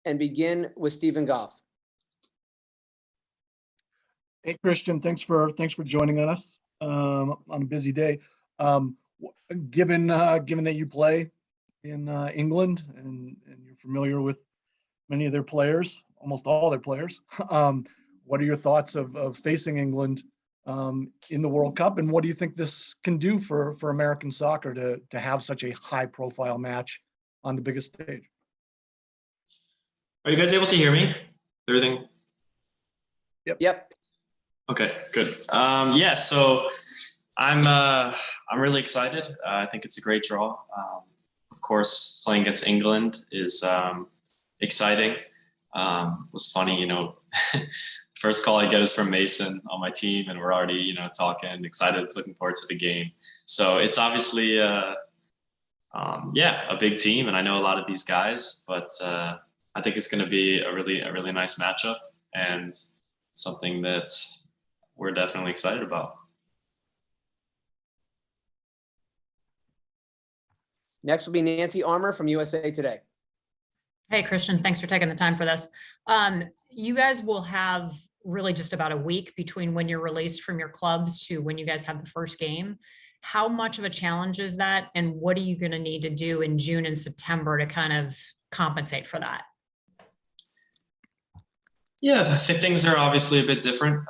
and begin with Stephen Goff. Hey, Christian, thanks for joining us on a busy day. Given that you play in England and you're familiar with many of their players, almost all their players, what are your thoughts of facing England in the World Cup, and what do you think this can do for American soccer to have such a high-profile match on the biggest stage? Are you guys able to hear me? Everything? Yep. Okay, good. Yeah, so I'm really excited. I think it's a great draw. Of course, playing against England is exciting. It was funny, you know, first call I get is from Mason on my team, and we're already, you know, talking, excited, looking forward to the game. So it's obviously, yeah, a big team, and I know a lot of these guys, but I think it's going to be a really nice matchup and something that we're definitely excited about. Next will be Nancy Armour from USA Today. Hey, Christian, thanks for taking the time for this. You guys will have really just about a week between when you're released from your clubs to when you guys have the first game. How much of a challenge is that? And what are you going to need to do in June and September to kind of compensate for that? Yeah, I think things are obviously a bit different.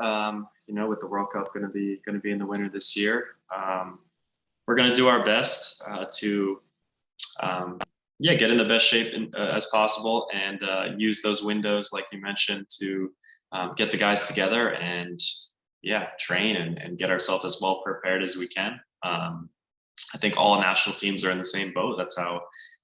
You know, with the World Cup going to be in the winter this year, we're going to do our best to get in the best shape as possible, and use those windows, like you mentioned, to get the guys together and train and get ourselves as well prepared as we can. I think all national teams are in the same boat. That's how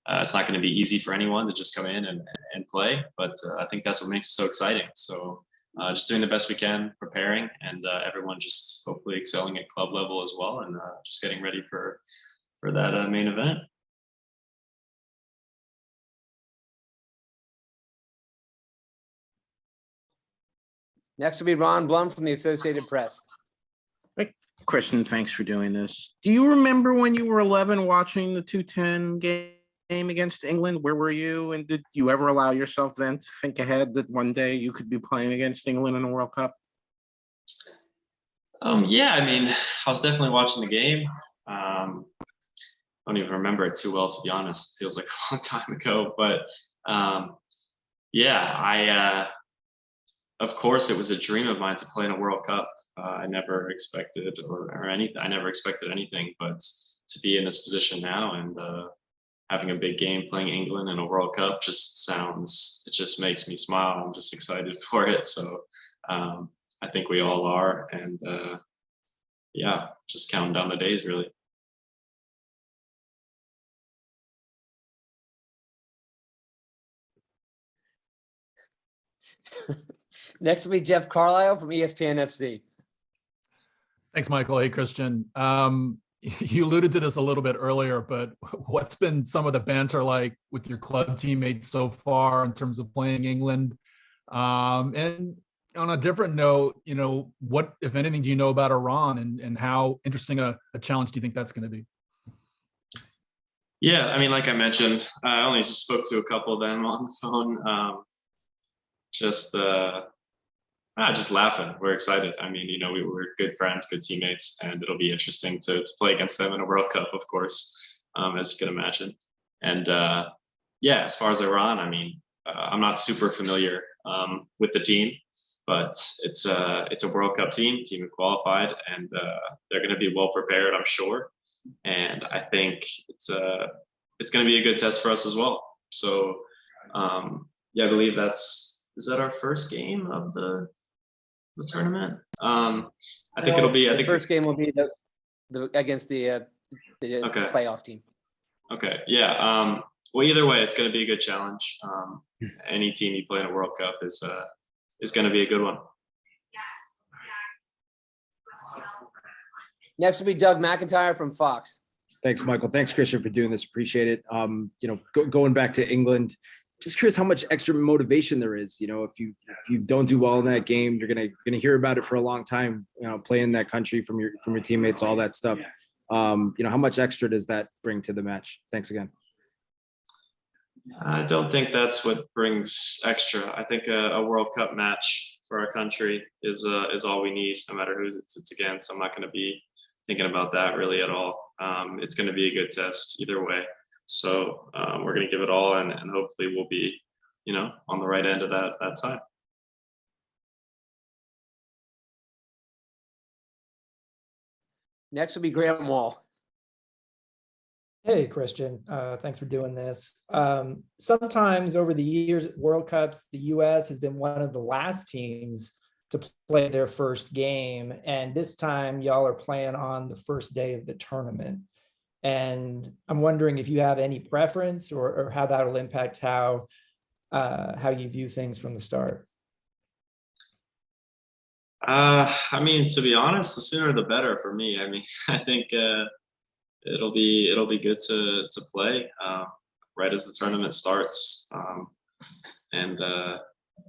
it's not going to be easy for anyone to just come in and play, but I think that's what makes it so exciting. So just doing the best we can, preparing, and everyone just hopefully excelling at club level as well, and just getting ready for that main event. Next will be Ron Blum from the Associated Press. Hey, Christian, thanks for doing this. Do you remember when you were 11 watching the 2-10 game against England? Where were you? And did you ever allow yourself then to think ahead that one day you could be playing against England in a World Cup? Yeah, I mean, I was definitely watching the game. I don't even remember it too well, to be honest. It feels like a long time ago, but of course, it was a dream of mine to play in a World Cup. I never expected I never expected anything but to be in this position now, and having a big game playing England in a World Cup it just makes me smile. I'm just excited for it. So I think we all are, and just counting down the days, really. Next will be Jeff Carlisle from ESPN FC. Thanks, Michael. Hey, Christian. You alluded to this a little bit earlier, but what's been some of the banter like with your club teammates so far in terms of playing England? And on a different note, you know, what, if anything, do you know about Iran, and how interesting a challenge do you think that's going to be? Yeah, I mean, like I mentioned, I only just spoke to a couple of them on the phone. Just laughing. We're excited. I mean, you know, we're good friends, good teammates, and it'll be interesting to play against them in a World Cup, of course, as you can imagine. And as far as Iran, I mean, I'm not super familiar with the team, but it's a World Cup team who qualified, and they're going to be well prepared, I'm sure. And I think it's going to be a good test for us as well. So I believe is that our first game of the tournament? I think it'll be. The first game will be the against the playoff team. Okay. Yeah. Well, either way, it's going to be a good challenge. Any team you play in a World Cup is going to be a good one. Next will be Doug McIntyre from Fox. Thanks, Michael. Thanks, Christian, for doing this. Appreciate it. You know, going back to England, just curious how much extra motivation there is. You know, if you don't do well in that game, you're gonna hear about it for a long time. You know, playing in that country from your teammates, all that stuff. You know, how much extra does that bring to the match? Thanks again. I don't think that's what brings extra. I think a World Cup match for our country is all we need, no matter who it's against. I'm not going to be thinking about that really at all. It's going to be a good test either way. So we're going to give it all, and hopefully we'll be, on the right end of that time. Next will be Graham Wall. Hey, Christian, thanks for doing this. Sometimes over the years at World Cups, the US has been one of the last teams to play their first game. And this time y'all are playing on the first day of the tournament. And I'm wondering if you have any preference or how that'll impact how you view things from the start. I mean, to be honest, the sooner the better for me. I mean, I think it'll be good to play right as the tournament starts.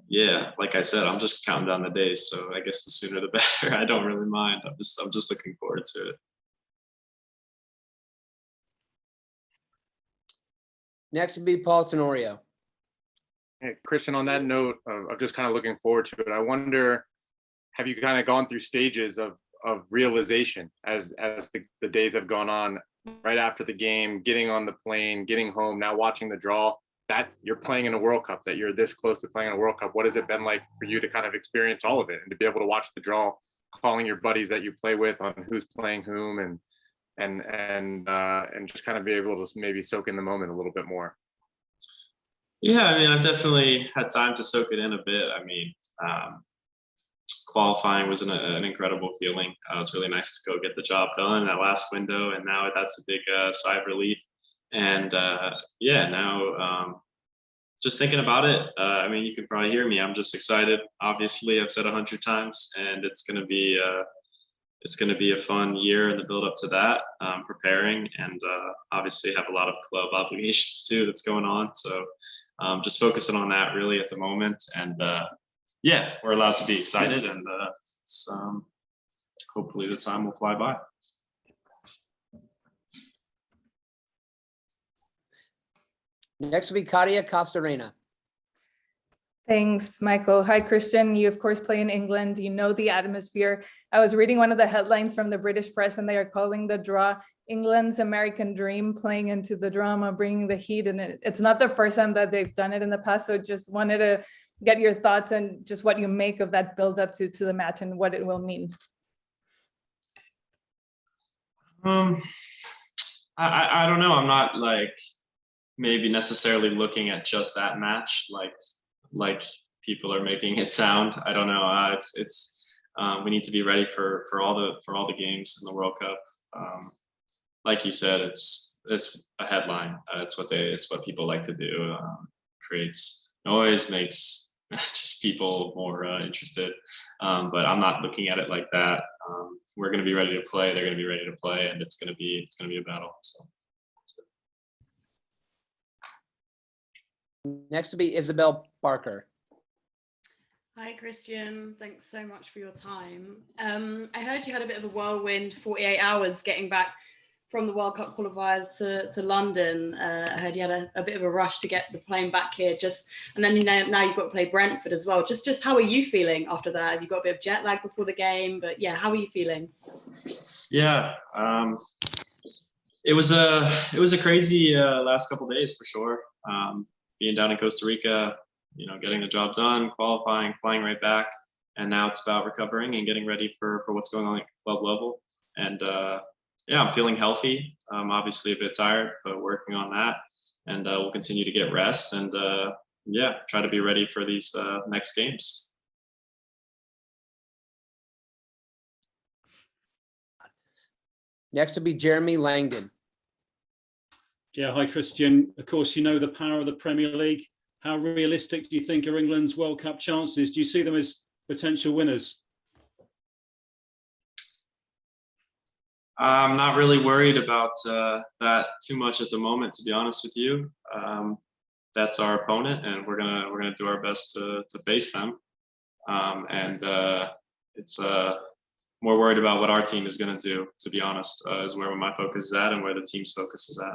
Yeah, like I said, I'm just counting down the days. So I guess the sooner the better. I don't really mind. I'm just looking forward to it. Next would be Paul Tenorio. Hey, Christian, on that note of just kind of looking forward to it, I wonder, have you kind of gone through stages of realization as the days have gone on, right after the game, getting on the plane, getting home, now watching the draw, that you're playing in a World Cup, that you're this close to playing in a World Cup? What has it been like for you to kind of experience all of it and to be able to watch the draw, calling your buddies that you play with on who's playing whom, and just kind of be able to maybe soak in the moment a little bit more? Yeah, I mean, I've definitely had time to soak it in a bit. I mean, qualifying was an incredible feeling. It was really nice to go get the job done in that last window, and now that's a big sigh of relief. And yeah, now just thinking about it, I mean, you can probably hear me. I'm just excited. Obviously, I've said 100 times, and it's going to be a fun year in the build up to that. Preparing, and obviously have a lot of club obligations too that's going on. So just focusing on that really at the moment, and yeah, we're allowed to be excited, and hopefully the time will fly by. Next will be Katia Costarena. Thanks, Michael. Hi, Christian. You, of course, play in England. You know the atmosphere. I was reading one of the headlines from the British press, and they are calling the draw England's American dream, playing into the drama, bringing the heat. And it's not the first time that they've done it in the past. So just wanted to get your thoughts and just what you make of that build up to the match and what it will mean. I don't know. I'm not like maybe necessarily looking at just that match like people are making it sound. I don't know. We need to be ready for all the games in the World Cup. Like you said, it's a headline. It's what people like to do. Creates noise, makes just people more interested. But I'm not looking at it like that. We're going to be ready to play. They're going to be ready to play, and it's going to be a battle. So. Next will be Isabel Barker. Hi, Christian. Thanks so much for your time. I heard you had a bit of a whirlwind 48 hours getting back from the World Cup qualifiers to London. I heard you had a bit of a rush to get the plane back here, and then now you've got to play Brentford as well. Just how are you feeling after that? Have you got a bit of jet lag before the game? But yeah, how are you feeling? Yeah, it was a crazy last couple of days for sure. Being down in Costa Rica, getting the job done, qualifying, flying right back, and now it's about recovering and getting ready for what's going on at club level. And yeah, I'm feeling healthy. I'm obviously a bit tired, but working on that, and we'll continue to get rest and yeah, try to be ready for these next games. Next will be Jeremy Langdon. Yeah, hi, Christian. Of course, you know the power of the Premier League. How realistic do you think are England's World Cup chances? Do you see them as potential winners? I'm not really worried about that too much at the moment, to be honest with you. That's our opponent, and we're gonna do our best to face them. It's more worried about what our team is gonna do, to be honest, is where my focus is at and where the team's focus is at.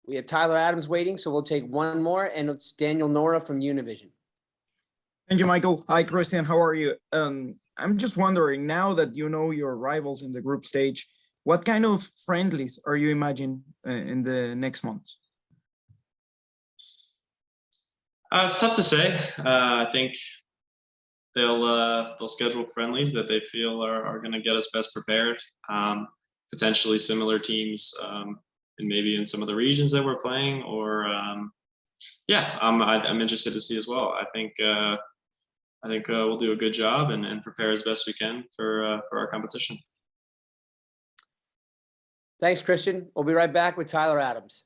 We have Tyler Adams waiting, so we'll take one more, and it's Daniel Nora from Univision. Thank you, Michael. Hi, Christian. How are you? I'm just wondering, now that you know your rivals in the group stage, what kind of friendlies are you imagining in the next months? It's tough to say. I think they'll schedule friendlies that they feel are going to get us best prepared. Potentially similar teams, and maybe in some of the regions that we're playing, or yeah, I'm interested to see as well. I think we'll do a good job and prepare as best we can for our competition. Thanks, Christian. We'll be right back with Tyler Adams.